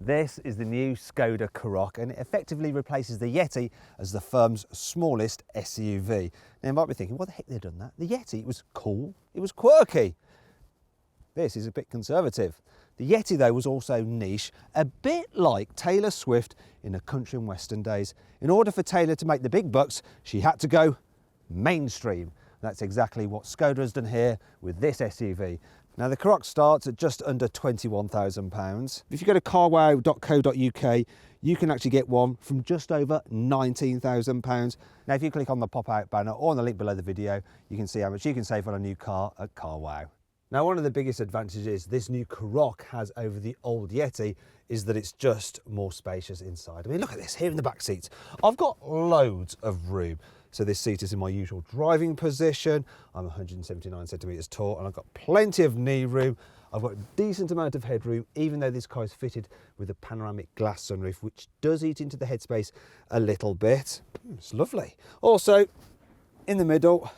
This is the new Skoda Karoq, and it effectively replaces the Yeti as the firm's smallest SUV. Now you might be thinking, why the heck they've done that? The Yeti was cool, it was quirky. This is a bit conservative. The Yeti though was also niche, a bit like Taylor Swift in her country and western days. In order for Taylor to make the big bucks, she had to go mainstream. That's exactly what Skoda has done here with this SUV. Now the Karoq starts at just under £21,000. If you go to carwow.co.uk, you can actually get one from just over £19,000. Now if you click on the pop-out banner or on the link below the video, you can see how much you can save on a new car at carwow. Now one of the biggest advantages this new Karoq has over the old Yeti is that it's just more spacious inside. I mean, look at this here in the back seats. I've got loads of room. So this seat is in my usual driving position. I'm 179 centimetres tall and I've got plenty of knee room. I've got a decent amount of headroom, even though this car is fitted with a panoramic glass sunroof, which does eat into the headspace a little bit. It's lovely. Also, in the middle,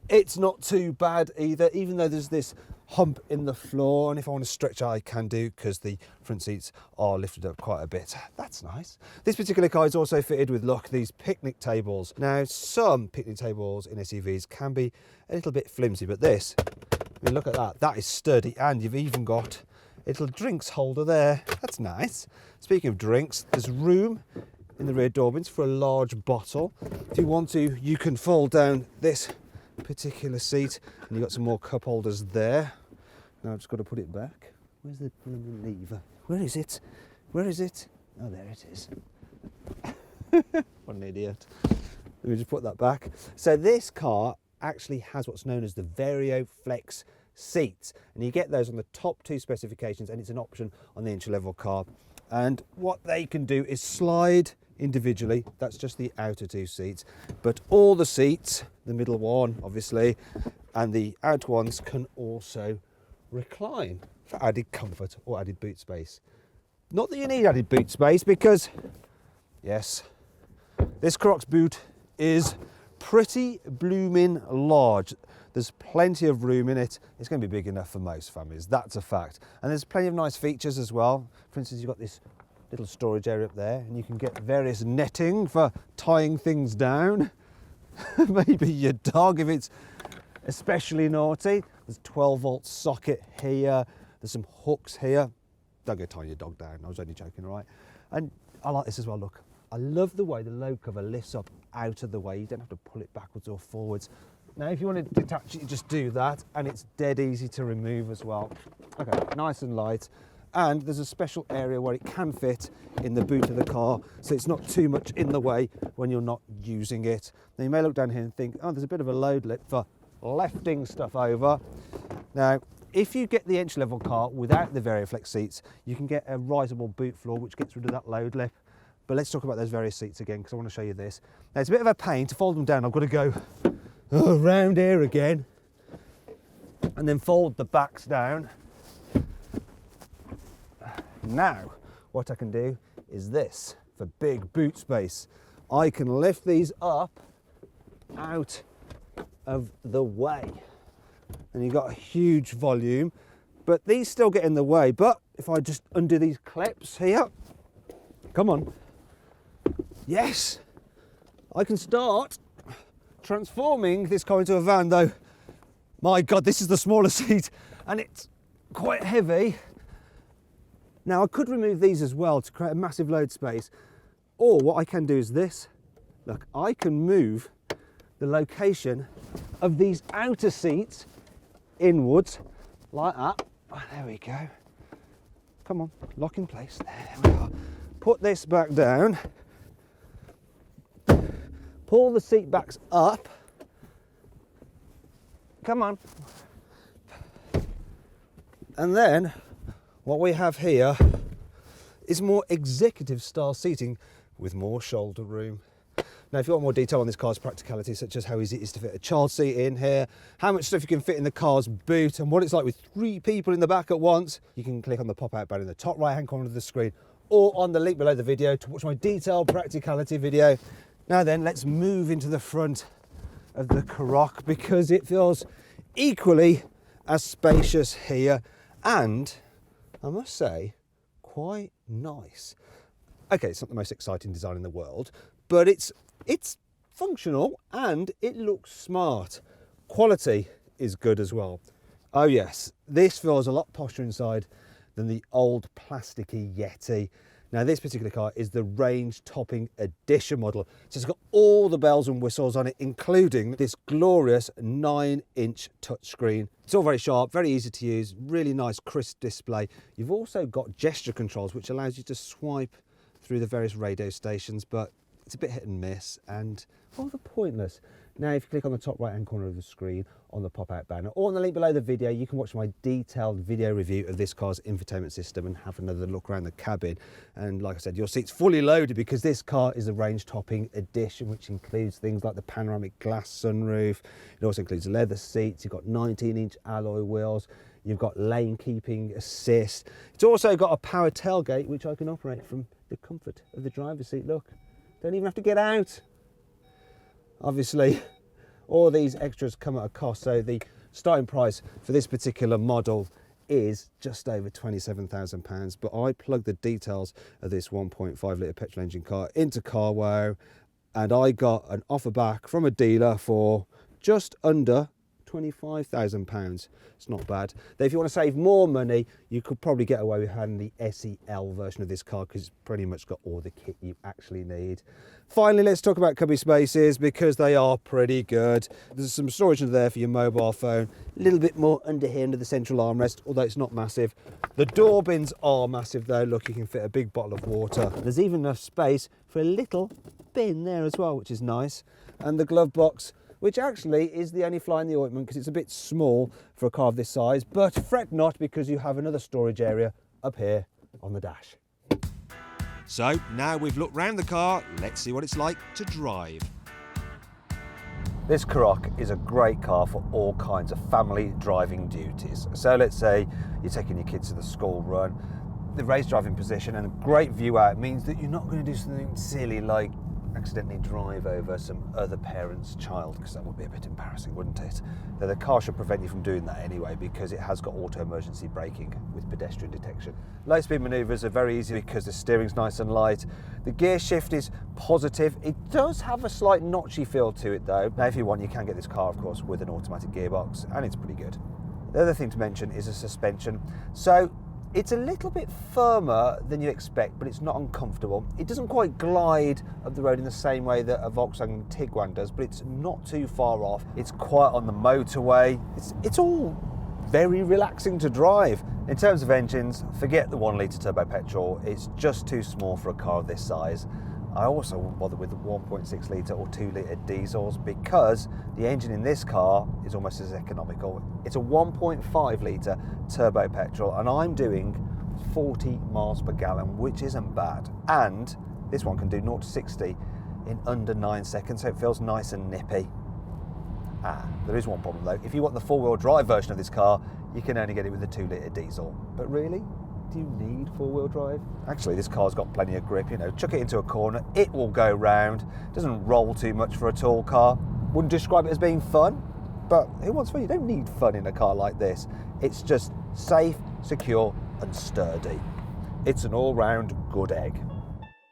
it's not too bad either, even though there's this hump in the floor, and if I want to stretch I can do because the front seats are lifted up quite a bit. That's nice. This particular car is also fitted with, look, these picnic tables. Now some picnic tables in SUVs can be a little bit flimsy, but this, I mean, look at that, that is sturdy, and you've even got a little drinks holder there. That's nice. Speaking of drinks, there's room in the rear door bins for a large bottle. If you want to, you can fold down this particular seat and you've got some more cup holders there. Now I've just got to put it back. Where's the lever? Where is it? Where is it? Oh, there it is. What an idiot. Let me just put that back. So this car actually has what's known as the Vario Flex seats, and you get those on the top two specifications, and it's an option on the entry level car. And what they can do is slide individually. That's just the outer two seats, but all the seats, the middle one obviously and the outer ones, can also recline for added comfort or added boot space. Not that you need added boot space, because yes, this Karoq's boot is pretty blooming large. There's plenty of room in it. It's going to be big enough for most families, that's a fact. And there's plenty of nice features as well. For instance, you've got this little storage area up there, and you can get various netting for tying things down. Maybe your dog if it's especially naughty. There's a 12-volt socket here. There's some hooks here. Don't go tying your dog down, I was only joking, right? And I like this as well, look. I love the way the load cover lifts up out of the way. You don't have to pull it backwards or forwards. Now if you want to detach it, you just do that, and it's dead easy to remove as well. Okay, nice and light. And there's a special area where it can fit in the boot of the car, so it's not too much in the way when you're not using it. Now you may look down here and think, oh, there's a bit of a load lip for lifting stuff over. Now, if you get the entry level car without the Vario Flex seats, you can get a riseable boot floor, which gets rid of that load lip. But let's talk about those various seats again, because I want to show you this. Now it's a bit of a pain to fold them down. I've got to go around here again and then fold the backs down. Now, what I can do is this, for big boot space. I can lift these up out of the way. And you've got a huge volume, but these still get in the way. But if I just undo these clips here, come on. Yes, I can start transforming this car into a van, though. My God, this is the smaller seat and it's quite heavy. Now I could remove these as well to create a massive load space, or what I can do is this. Look, I can move the location of these outer seats inwards like that. Oh, there we go. Come on, lock in place. There we are. Put this back down. Pull the seat backs up. Come on. And then what we have here is more executive style seating with more shoulder room. Now, if you want more detail on this car's practicality, such as how easy it is to fit a child seat in here, how much stuff you can fit in the car's boot, and what it's like with 3 people in the back at once, you can click on the pop-out banner in the top right-hand corner of the screen, or on the link below the video to watch my detailed practicality video. Now then, let's move into the front of the Karoq, because it feels equally as spacious here, and I must say, quite nice. Okay, it's not the most exciting design in the world, but it's functional and it looks smart. Quality is good as well. Oh yes, this feels a lot posher inside than the old plasticky Yeti. Now this particular car is the range topping edition model. So it's got all the bells and whistles on it, including this glorious 9-inch touchscreen. It's all very sharp, very easy to use, really nice crisp display. You've also got gesture controls, which allows you to swipe through the various radio stations, but it's a bit hit and miss and rather pointless. Now if you click on the top right hand corner of the screen on the pop-out banner or on the link below the video, you can watch my detailed video review of this car's infotainment system and have another look around the cabin. And like I said, your seat's fully loaded because this car is a range-topping edition, which includes things like the panoramic glass sunroof. It also includes leather seats. You've got 19-inch alloy wheels. You've got lane keeping assist. It's also got a power tailgate, which I can operate from the comfort of the driver's seat. Look, don't even have to get out. Obviously, all these extras come at a cost, so the starting price for this particular model is just over £27,000, but I plugged the details of this 1.5 litre petrol engine car into carwow and I got an offer back from a dealer for just under £25,000. It's not bad. Though if you want to save more money, you could probably get away with having the SEL version of this car because it's pretty much got all the kit you actually need. Finally, let's talk about Cubby Spaces because they are pretty good. There's some storage under there for your mobile phone, a little bit more under here under the central armrest, although it's not massive. The door bins are massive though. Look, you can fit a big bottle of water. There's even enough space for a little bin there as well, which is nice. And the glove box, which actually is the only fly in the ointment because it's a bit small for a car of this size, but fret not because you have another storage area up here on the dash. So now we've looked round the car, let's see what it's like to drive. This Karoq is a great car for all kinds of family driving duties. So let's say you're taking your kids to the school run, the race driving position and a great view out means that you're not going to do something silly like accidentally drive over some other parent's child, because that would be a bit embarrassing, wouldn't it? Though the car should prevent you from doing that anyway because it has got auto emergency braking with pedestrian detection. Low speed manoeuvres are very easy because the steering's nice and light. The gear shift is positive. It does have a slight notchy feel to it though. Now if you want, you can get this car of course with an automatic gearbox and it's pretty good. The other thing to mention is the suspension. So it's a little bit firmer than you expect, but it's not uncomfortable. It doesn't quite glide up the road in the same way that a Volkswagen Tiguan does, but it's not too far off. It's quiet on the motorway. It's all very relaxing to drive. In terms of engines, forget the 1 litre turbo petrol. It's just too small for a car of this size. I also won't bother with the 1.6 litre or 2 litre diesels because the engine in this car is almost as economical. It's a 1.5 litre turbo petrol and I'm doing 40 miles per gallon, which isn't bad. And this one can do 0 to 60 in under 9 seconds, so it feels nice and nippy. There is one problem though. If you want the 4-wheel drive version of this car, you can only get it with the 2 litre diesel. But really? Do you need 4-wheel drive? Actually, this car's got plenty of grip, you know, chuck it into a corner, it will go round, doesn't roll too much for a tall car. Wouldn't describe it as being fun, but who wants fun? You don't need fun in a car like this. It's just safe, secure and sturdy. It's an all-round good egg.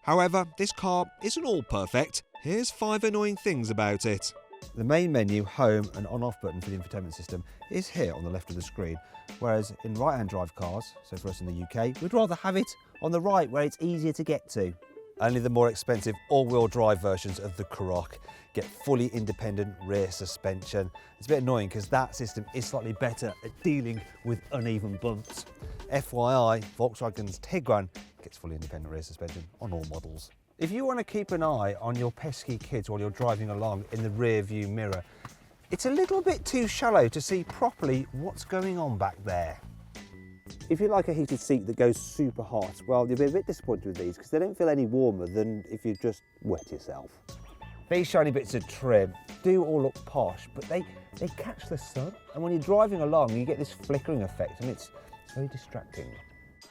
However, this car isn't all perfect. Here's 5 annoying things about it. The main menu, home and on-off button for the infotainment system is here on the left of the screen, whereas in right-hand drive cars, so for us in the UK, we'd rather have it on the right where it's easier to get to. Only the more expensive all-wheel drive versions of the Karoq get fully independent rear suspension. It's a bit annoying because that system is slightly better at dealing with uneven bumps. FYI, Volkswagen's Tiguan gets fully independent rear suspension on all models. If you want to keep an eye on your pesky kids while you're driving along in the rear view mirror, it's a little bit too shallow to see properly what's going on back there. If you like a heated seat that goes super hot, well, you'll be a bit disappointed with these because they don't feel any warmer than if you just wet yourself. These shiny bits of trim do all look posh, but they catch the sun, and when you're driving along, you get this flickering effect, and it's very distracting.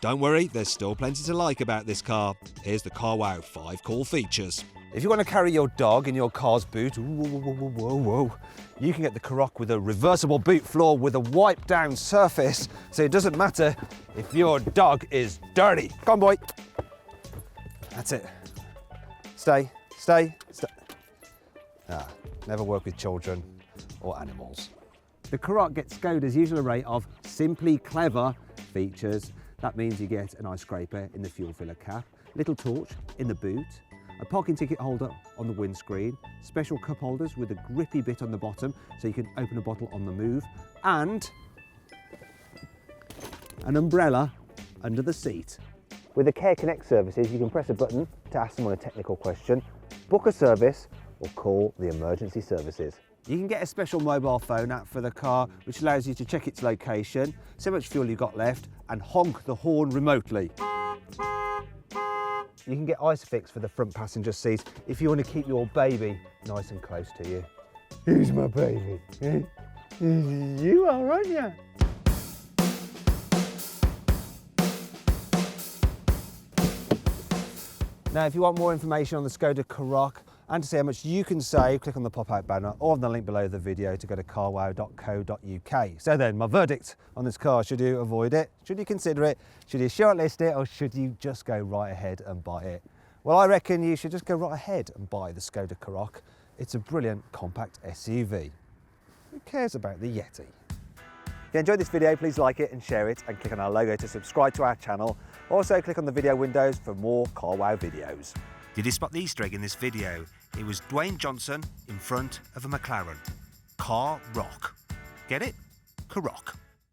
Don't worry, there's still plenty to like about this car. Here's the carwow 5 cool features. If you want to carry your dog in your car's boot, you can get the Karoq with a reversible boot floor with a wipe down surface, so it doesn't matter if your dog is dirty. Come on, boy. That's it. Stay, stay, stay. Never work with children or animals. The Karoq gets Skoda's usual array of simply clever features. That means you get an ice scraper in the fuel filler cap, little torch in the boot, a parking ticket holder on the windscreen, special cup holders with a grippy bit on the bottom so you can open a bottle on the move, and an umbrella under the seat. With the Care Connect services, you can press a button to ask someone a technical question, book a service, or call the emergency services. You can get a special mobile phone app for the car, which allows you to check its location, see how much fuel you've got left, and honk the horn remotely. You can get ISOFIX for the front passenger seat if you want to keep your baby nice and close to you. Who's my baby? You are, aren't you? Now, if you want more information on the Skoda Karoq and to see how much you can save, click on the pop-out banner or on the link below the video to go to carwow.co.uk. So then, my verdict on this car: should you avoid it? Should you consider it? Should you shortlist it? Or should you just go right ahead and buy it? Well, I reckon you should just go right ahead and buy the Skoda Karoq. It's a brilliant compact SUV. Who cares about the Yeti? If you enjoyed this video, please like it and share it, and click on our logo to subscribe to our channel. Also, click on the video windows for more CarWow videos. Did you spot the Easter egg in this video? It was Dwayne Johnson in front of a McLaren. Karoq. Get it? Karoq.